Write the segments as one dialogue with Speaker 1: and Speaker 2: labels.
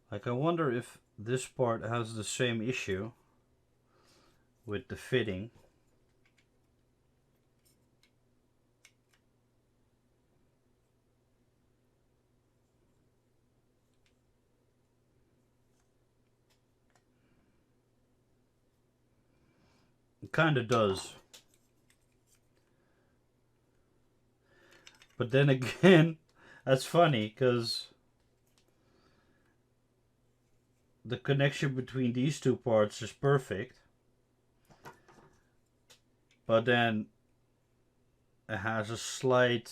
Speaker 1: Like, I wonder if this part has the same issue with the fitting. It kind of does. But then again, that's funny because the connection between these two parts is perfect. But then it has a slight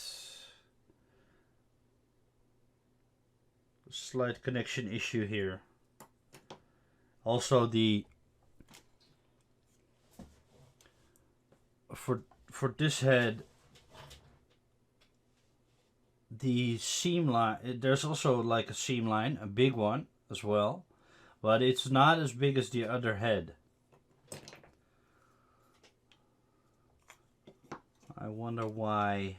Speaker 1: connection issue here. Also, the for this head, the seam line, there's also like a seam line, a big one as well, but it's not as big as the other head. I wonder why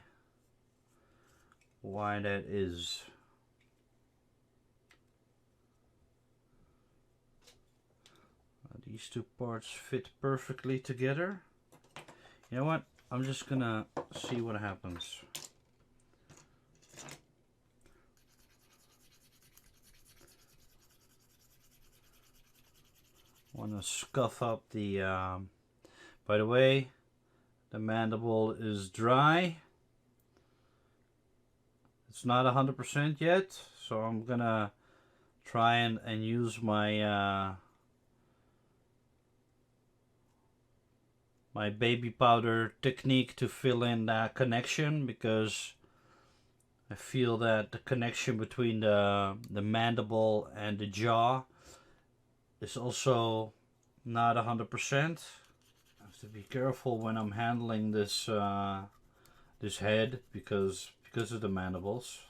Speaker 1: that is. These two parts fit perfectly together. You know what? I'm just gonna see what happens. Want to scuff up the. By the way, the mandible is dry. It's not 100% yet, so I'm gonna try and use my my baby powder technique to fill in that connection, because I feel that the connection between the mandible and the jaw is also not 100%. I have to be careful when I'm handling this this head because of the mandibles.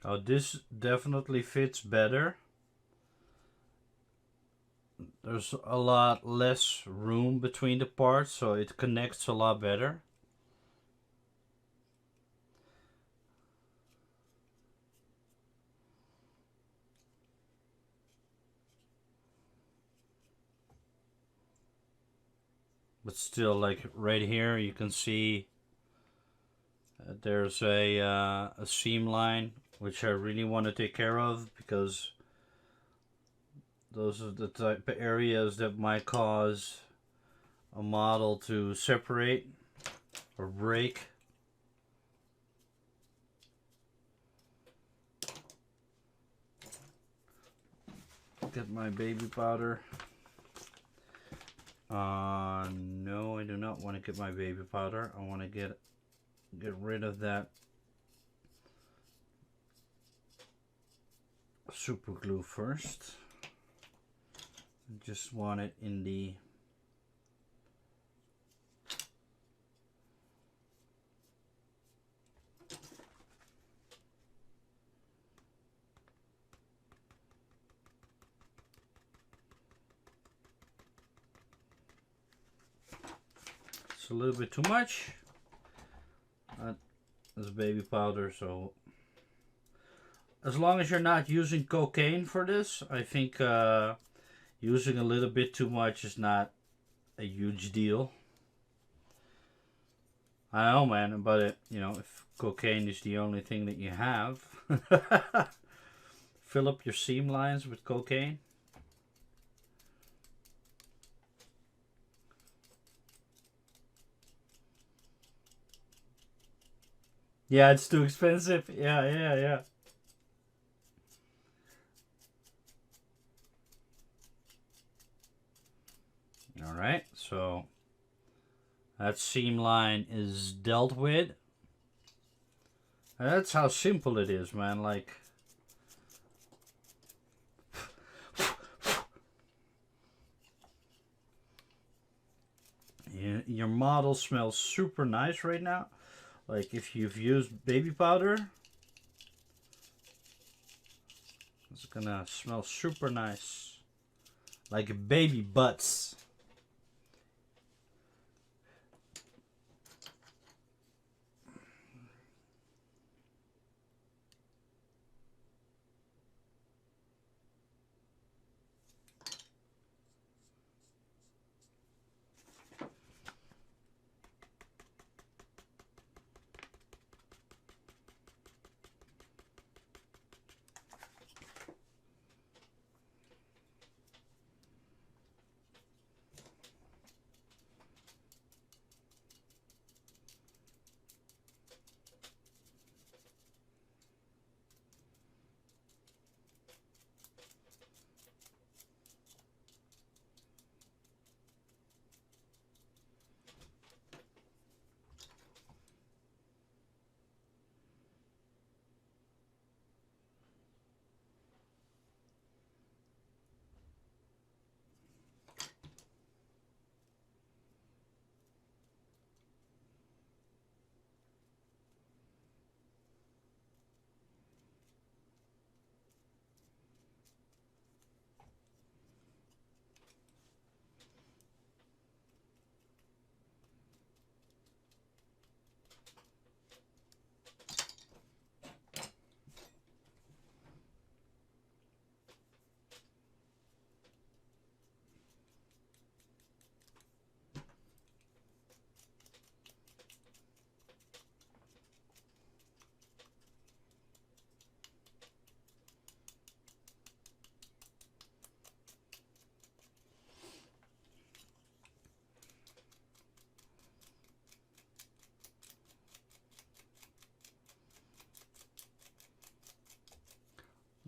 Speaker 1: Oh, this definitely fits better. There's a lot less room between the parts, so it connects a lot better. But still, like right here, you can see there's a seam line, which I really want to take care of, because those are the type of areas that might cause a model to separate or break. Get my baby powder. No, I do not want to get my baby powder. I want to get rid of that super glue first. I just want it in the a little bit too much. That's baby powder, so as long as you're not using cocaine for this, I think using a little bit too much is not a huge deal. I know, man, but if cocaine is the only thing that you have, fill up your seam lines with cocaine. Yeah, it's too expensive. Yeah. All right, so that seam line is dealt with. That's how simple it is, man. Like, your model smells super nice right now. Like, if you've used baby powder, it's gonna smell super nice. Like baby butts.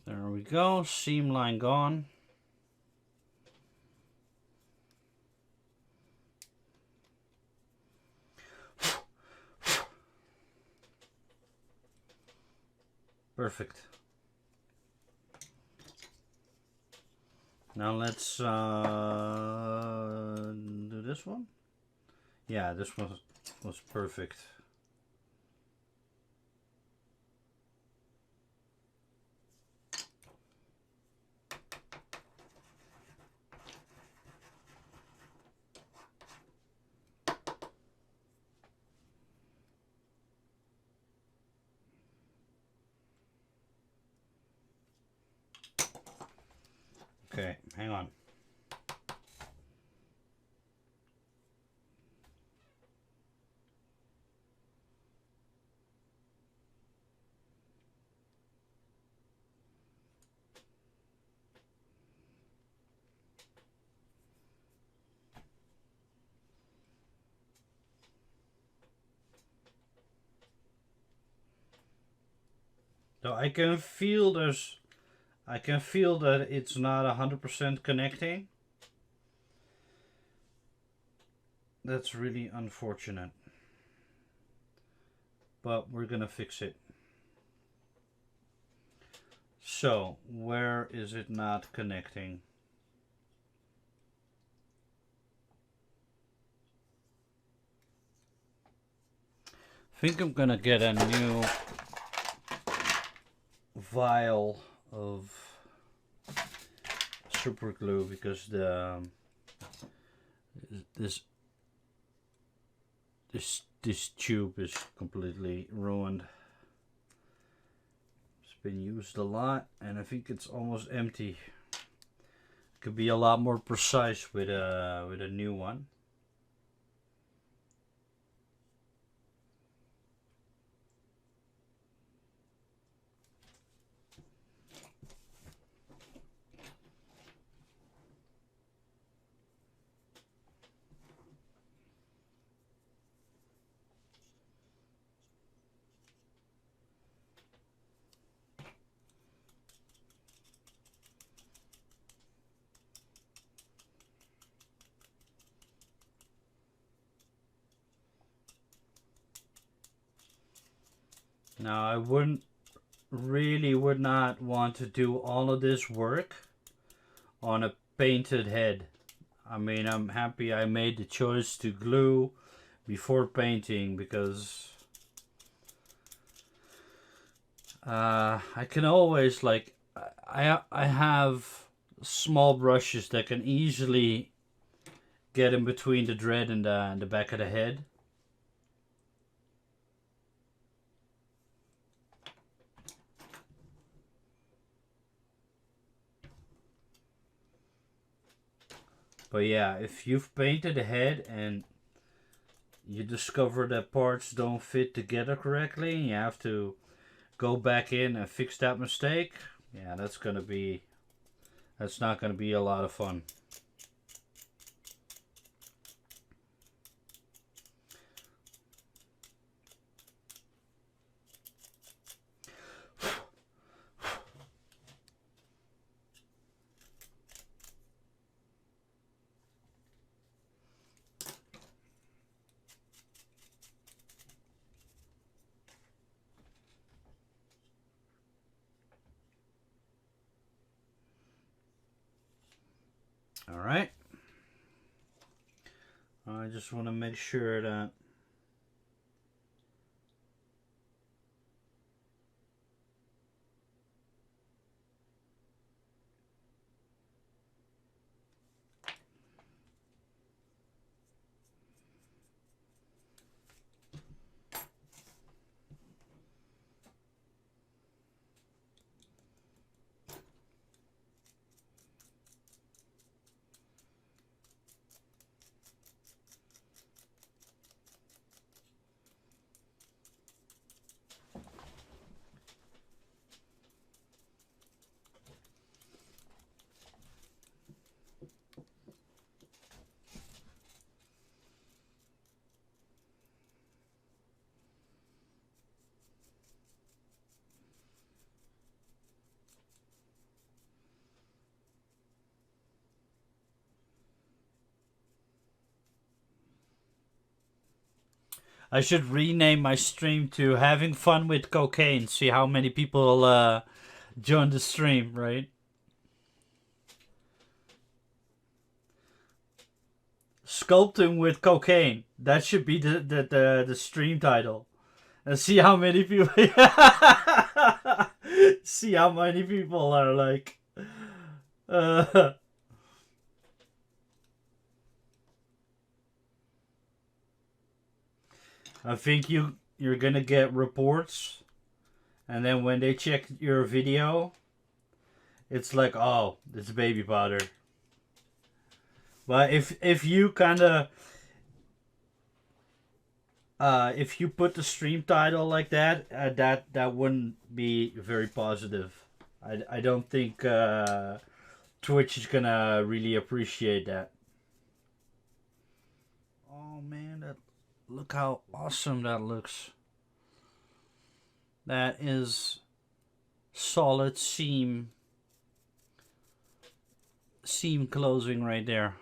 Speaker 1: There we go, seam line gone. Perfect. Now let's do this one. Yeah, this one was perfect. Okay, hang on. So I can feel that it's not 100% connecting. That's really unfortunate. But we're gonna fix it. So, where is it not connecting? I think I'm gonna get a new vial of super glue because this tube is completely ruined. It's been used a lot, and I think it's almost empty. Could be a lot more precise with a new one. Now I would not want to do all of this work on a painted head. I mean, I'm happy I made the choice to glue before painting, because I can always, like, I have small brushes that can easily get in between the dread and the back of the head. But yeah, if you've painted a head and you discover that parts don't fit together correctly, you have to go back in and fix that mistake. Yeah, that's not gonna be a lot of fun. All right. I just want to make sure that I should rename my stream to Having Fun with Cocaine. See how many people join the stream, right? Sculpting with Cocaine. That should be the stream title. And see how many people see how many people are like I think you're gonna get reports, and then when they check your video, it's like, oh, it's baby powder. But if you kind of if you put the stream title like that, that wouldn't be very positive. I don't think Twitch is gonna really appreciate that. Oh man, look how awesome that looks. That is solid seam closing right there.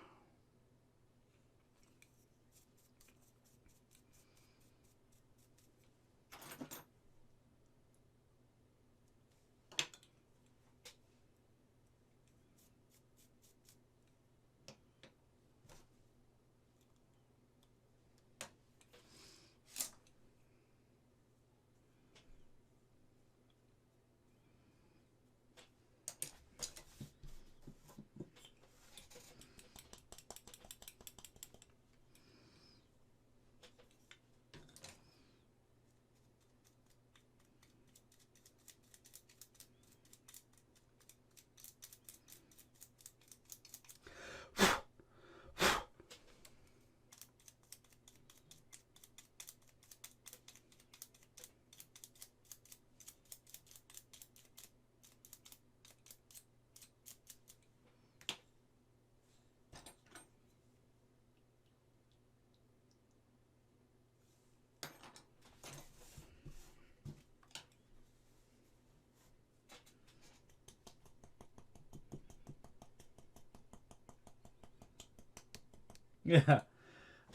Speaker 1: Yeah.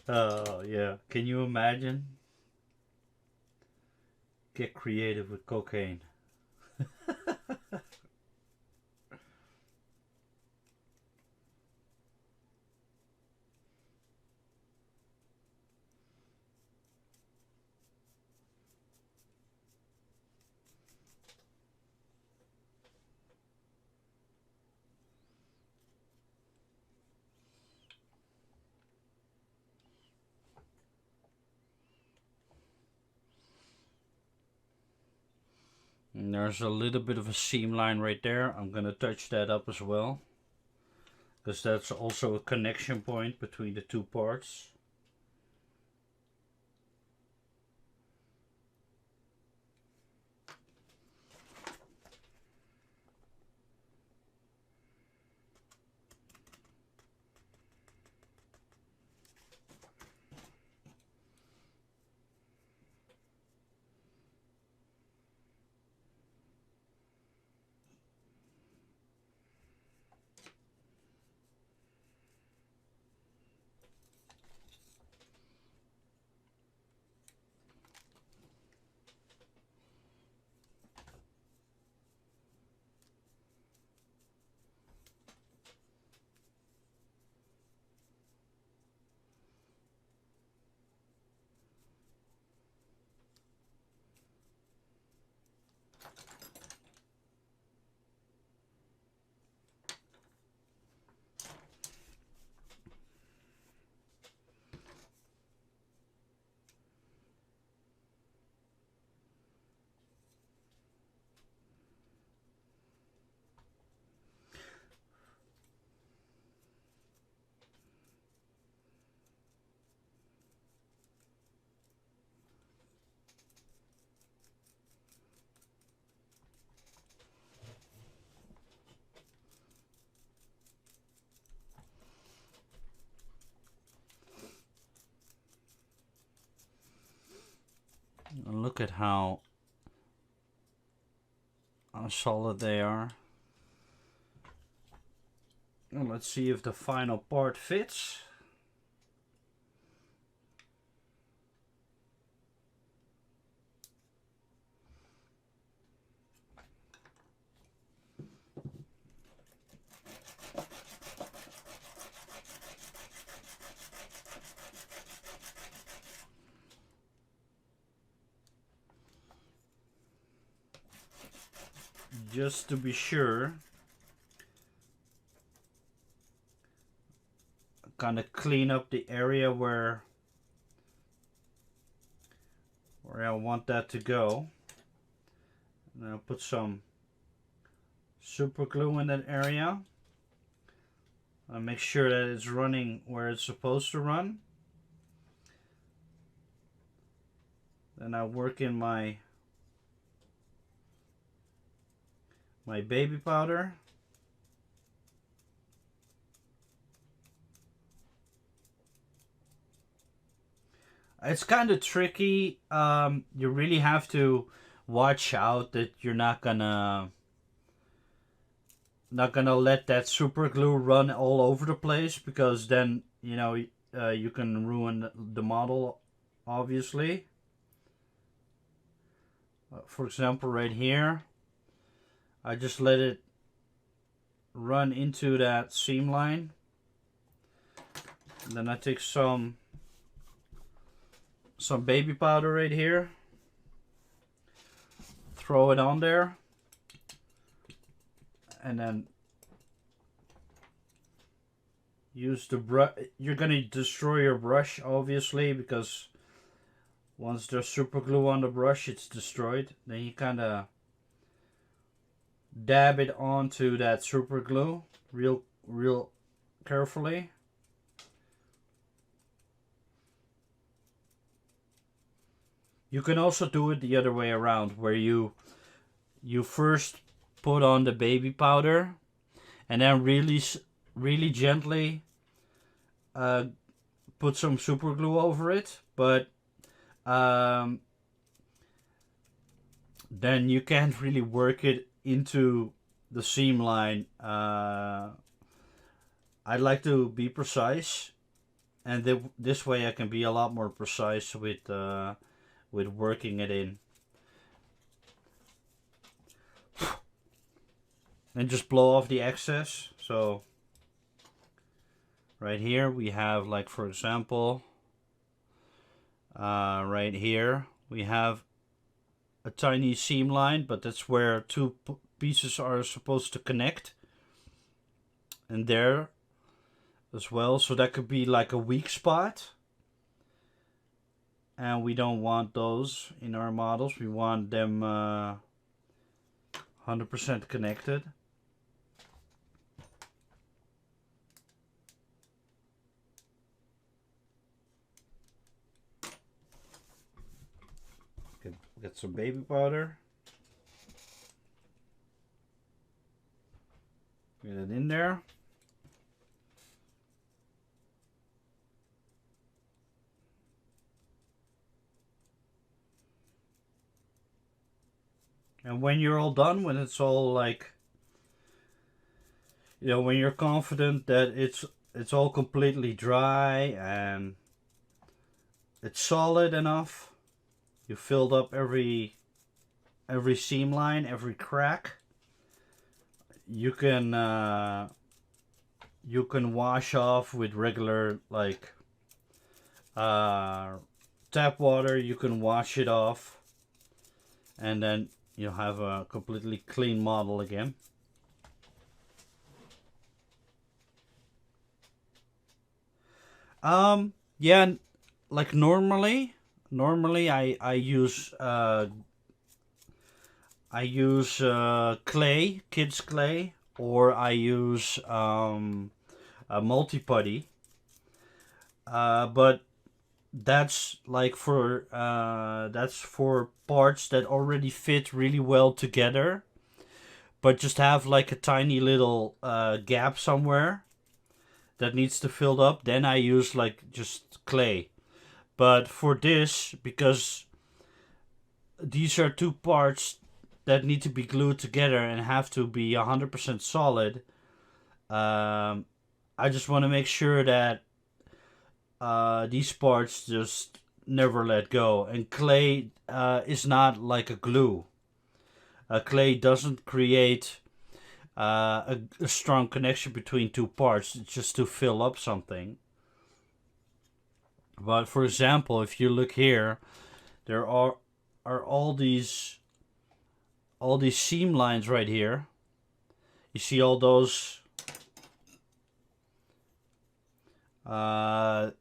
Speaker 1: Oh, yeah. Can you imagine? Get creative with cocaine. And there's a little bit of a seam line right there. I'm gonna touch that up as well, because that's also a connection point between the two parts. And look at how solid they are. And let's see if the final part fits. Just to be sure, kind of clean up the area where I want that to go. And I'll put some super glue in that area. I'll make sure that it's running where it's supposed to run. Then I'll work in my baby powder. It's kind of tricky. You really have to watch out that you're not gonna let that super glue run all over the place, because then you can ruin the model, obviously. For example, right here, I just let it run into that seam line. And then I take some baby powder right here, throw it on there, and then use the brush. You're gonna destroy your brush, obviously, because once there's super glue on the brush, it's destroyed. Then you kind of dab it onto that super glue real carefully. You can also do it the other way around, where you first put on the baby powder and then really gently put some super glue over it, but then you can't really work it into the seam line. I'd like to be precise, and this way I can be a lot more precise with working it in. And just blow off the excess. So right here we have, like, for example, right here we have a tiny seam line, but that's where two pieces are supposed to connect, and there as well. So that could be like a weak spot, and we don't want those in our models. We want them 100% connected. Get some baby powder. Get it in there. And when you're all done, when it's all like, you know, when you're confident that it's all completely dry and it's solid enough, you filled up every seam line, every crack, you can wash off with regular, like, tap water. You can wash it off, and then you'll have a completely clean model again. Yeah, like normally I use clay, kids clay, or I use a multi-putty. But that's like for parts that already fit really well together, but just have like a tiny little gap somewhere that needs to fill up. Then I use like just clay. But for this, because these are two parts that need to be glued together and have to be 100% solid, I just want to make sure that these parts just never let go. And clay is not like a glue. Clay doesn't create a strong connection between two parts. It's just to fill up something. But for example, if you look here, there are all these seam lines right here. You see all those holes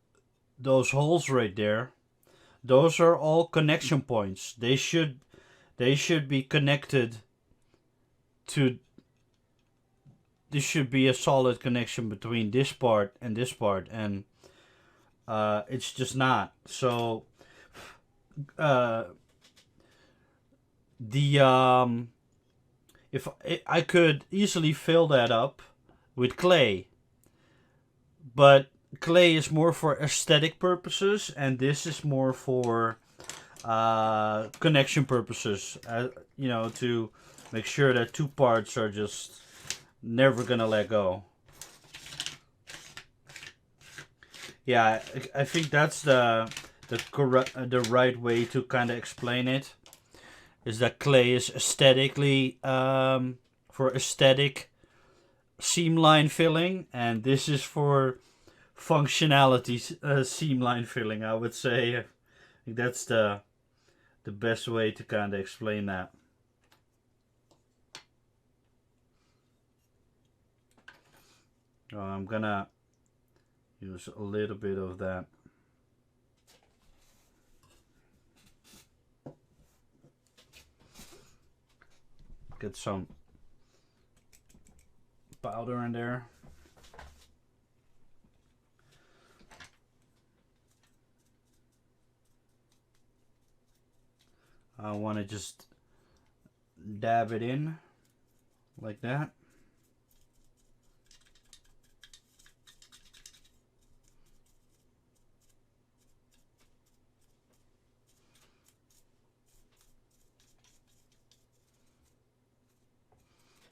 Speaker 1: right there. Those are all connection points. They should be connected to. There should be a solid connection between this part and this part, and it's just not. So if I could easily fill that up with clay, but clay is more for aesthetic purposes, and this is more for connection purposes. You know, to make sure that two parts are just never gonna let go. Yeah, I think that's the right way to kind of explain it. Is that clay is aesthetically for aesthetic seam line filling, and this is for functionality seam line filling. I would say I think that's the best way to kind of explain that. I'm gonna use a little bit of that. Get some powder in there. I want to just dab it in like that.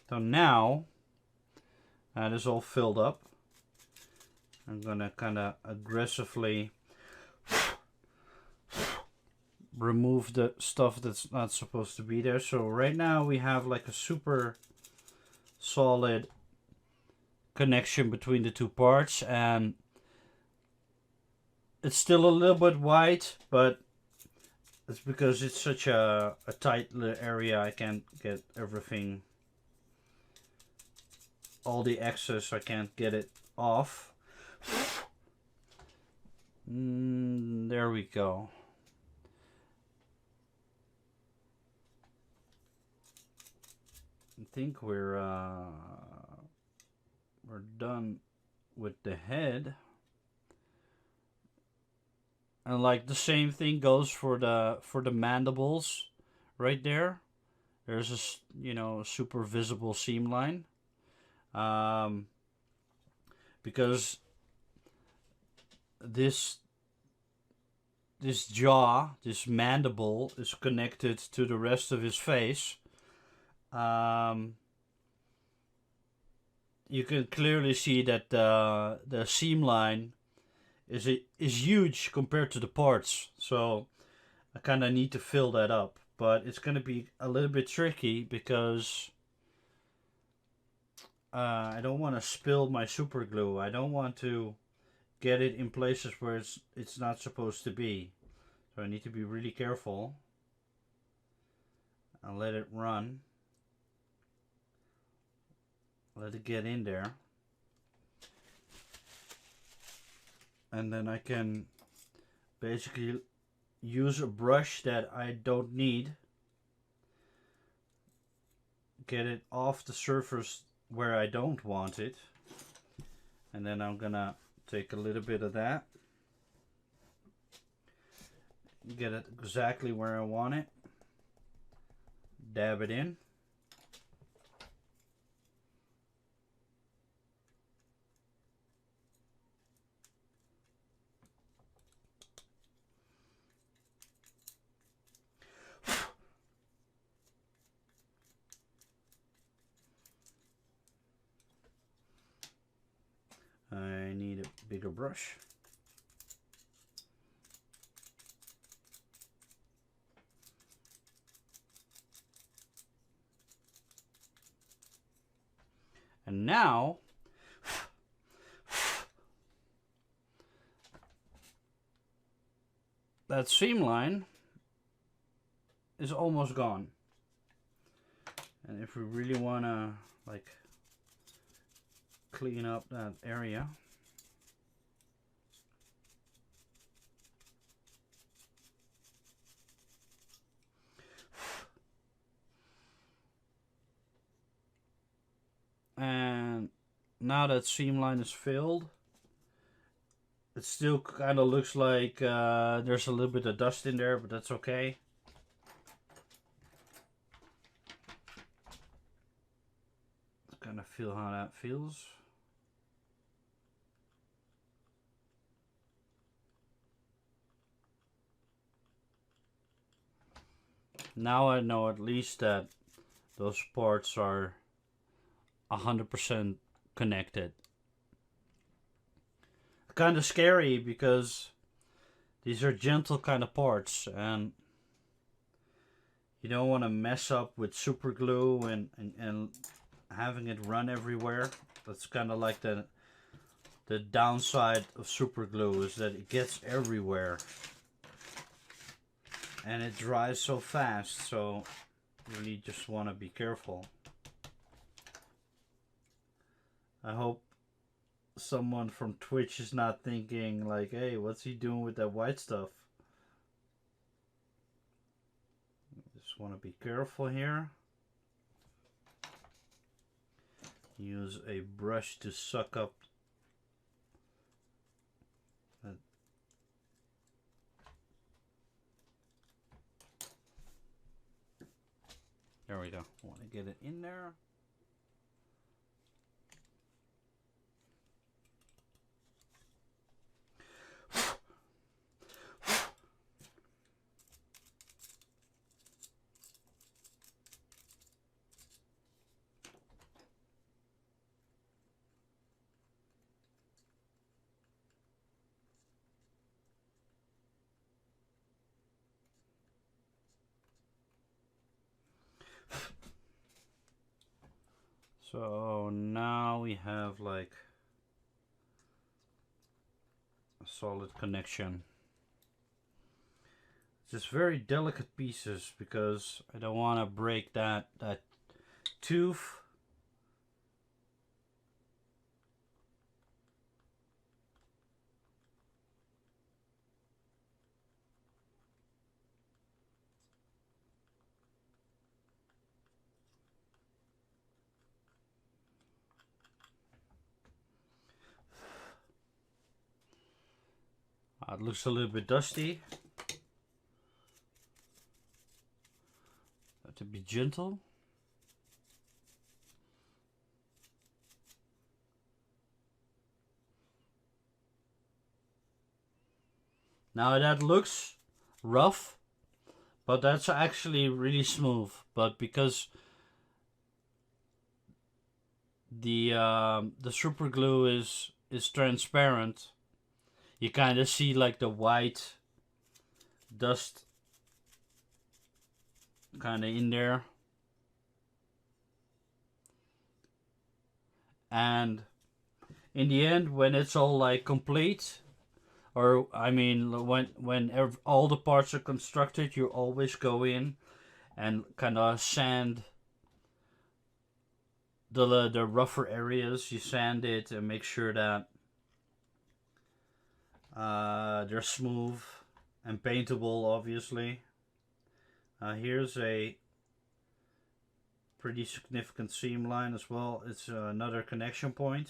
Speaker 1: So now that is all filled up. I'm gonna kind of aggressively remove the stuff that's not supposed to be there. So right now we have like a super solid connection between the two parts, and it's still a little bit white, but it's because it's such a tight area. I can't get everything, all the excess, I can't get it off. There we go. I think we're done with the head. And like the same thing goes for the mandibles right there. There's a super visible seam line. Because this jaw, this mandible, is connected to the rest of his face. You can clearly see that the seam line is huge compared to the parts, so I kind of need to fill that up, but it's going to be a little bit tricky because I don't want to spill my super glue. I don't want to get it in places where it's not supposed to be, so I need to be really careful. I'll let it run. Let it get in there. And then I can basically use a brush that I don't need. Get it off the surface where I don't want it. And then I'm gonna take a little bit of that. Get it exactly where I want it. Dab it in. I need a bigger brush. And now that seam line is almost gone. And if we really want to like clean up that area, and now that seam line is filled, it still kind of looks like there's a little bit of dust in there, but that's okay. Kind of feel how that feels. Now I know at least that those parts are 100% connected. Kind of scary because these are gentle kind of parts, and you don't want to mess up with super glue and having it run everywhere. That's kind of like the downside of super glue, is that it gets everywhere and it dries so fast, so you really just want to be careful. I hope someone from Twitch is not thinking like, hey, what's he doing with that white stuff? Just want to be careful here. Use a brush to suck up that. There we go. Want to get it in there. So now we have like a solid connection. Just very delicate pieces because I don't want to break that tooth. It looks a little bit dusty. To be gentle. Now that looks rough, but that's actually really smooth. But because the super glue is transparent, you kind of see like the white dust kind of in there. And in the end, when it's all like complete, or I mean when all the parts are constructed, you always go in and kind of sand the rougher areas. You sand it and make sure that they're smooth and paintable, obviously. Here's a pretty significant seam line as well. It's another connection point.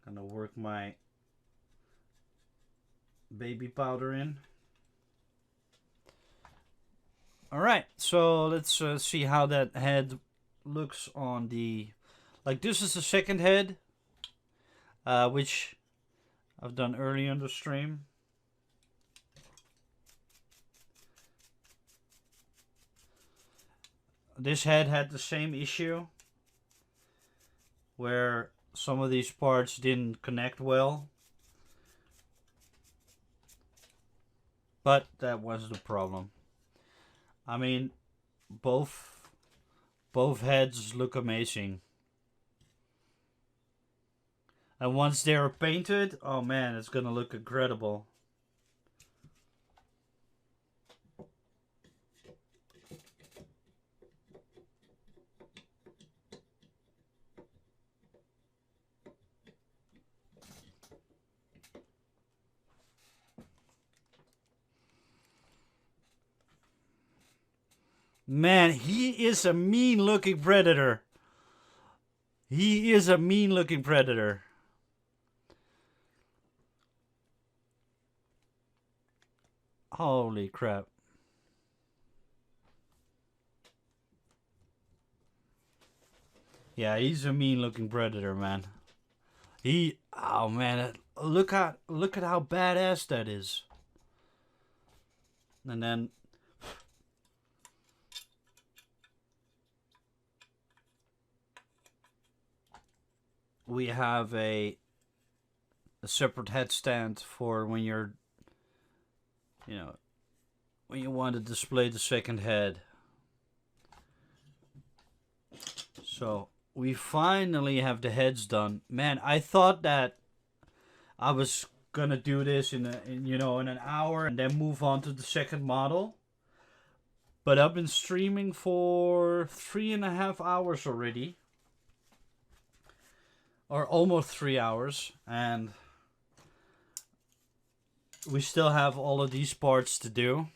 Speaker 1: Gonna work my baby powder in. Alright, so let's see how that head looks on the... Like, this is the second head, which I've done early on the stream. This head had the same issue, where some of these parts didn't connect well. But that was the problem. I mean, both heads look amazing. And once they're painted, oh man, it's gonna look incredible. Man, he is a mean looking predator. He is a mean looking predator. Holy crap. Yeah, he's a mean looking predator, man. Oh man, look at how badass that is. And then we have a separate headstand for when you're, when you want to display the second head. So we finally have the heads done. Man, I thought that I was gonna do this in an hour and then move on to the second model. But I've been streaming for 3.5 hours already. Or almost 3 hours, and we still have all of these parts to do.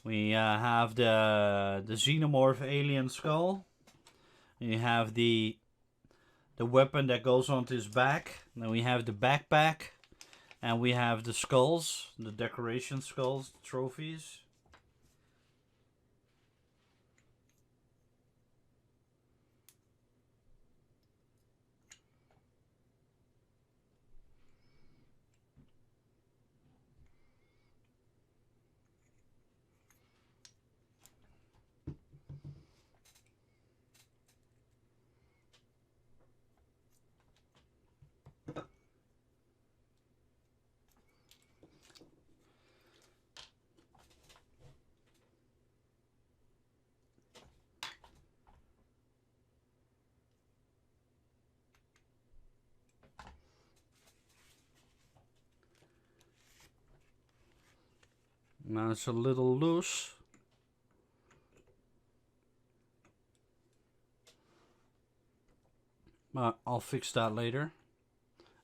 Speaker 1: We have the Xenomorph alien skull. You have the weapon that goes onto his back. Then we have the backpack, and we have the skulls, the decoration skulls, the trophies. Now it's a little loose. I'll fix that later.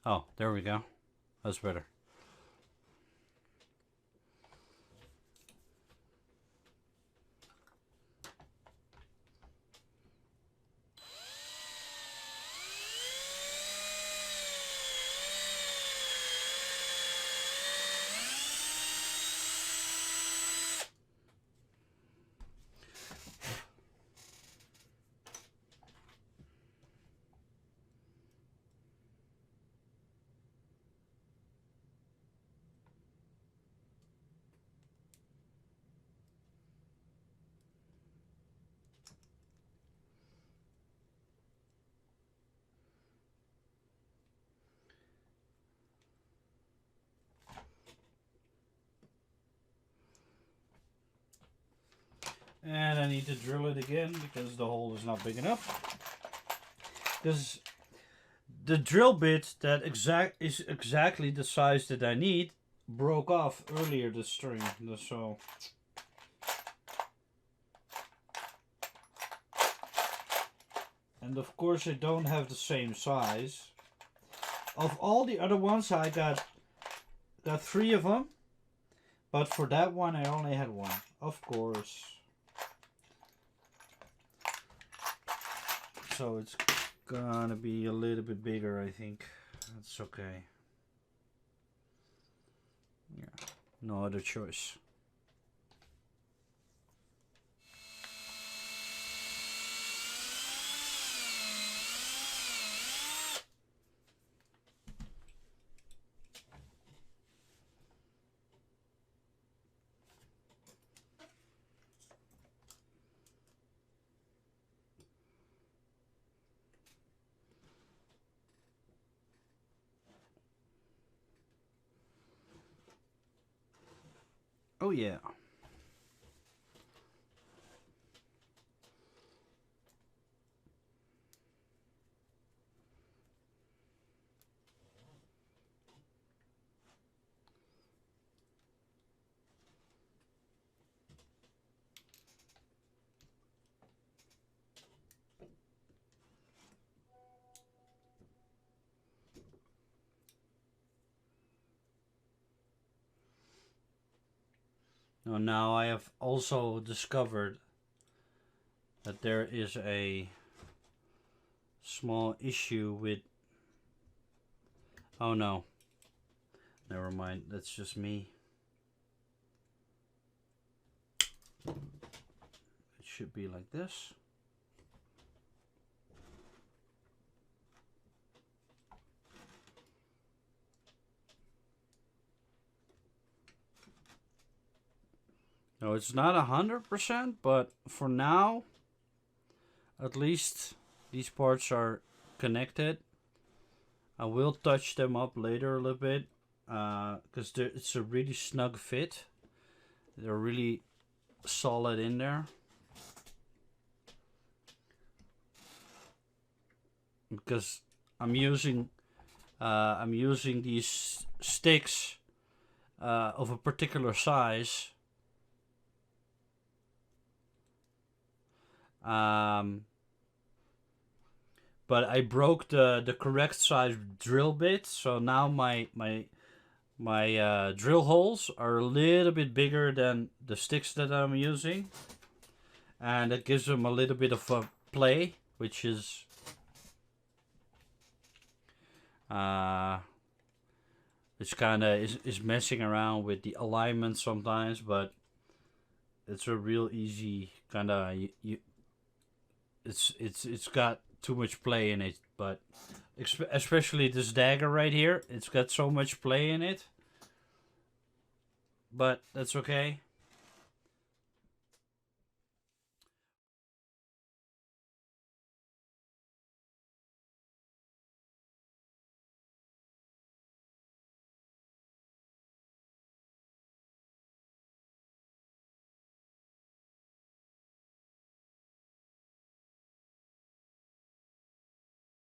Speaker 1: Oh, there we go. That's better. And I need to drill it again because the hole is not big enough. Because the drill bit that is exactly the size that I need broke off earlier this string. So and of course I don't have the same size. Of all the other ones I got 3 of them. But for that one I only had 1. Of course. So it's gonna be a little bit bigger, I think. That's okay. Yeah, no other choice. Oh yeah. Now I have also discovered that there is a small issue with... Oh no. Never mind, that's just me. It should be like this. No, it's not 100%, but for now, at least these parts are connected. I will touch them up later a little bit, because it's a really snug fit. They're really solid in there. Because I'm using these sticks of a particular size. But I broke the correct size drill bit, so now my drill holes are a little bit bigger than the sticks that I'm using, and it gives them a little bit of a play, which is which kind of is messing around with the alignment sometimes, but it's a real easy kind of it's got too much play in it, but especially this dagger right here, it's got so much play in it, but that's okay.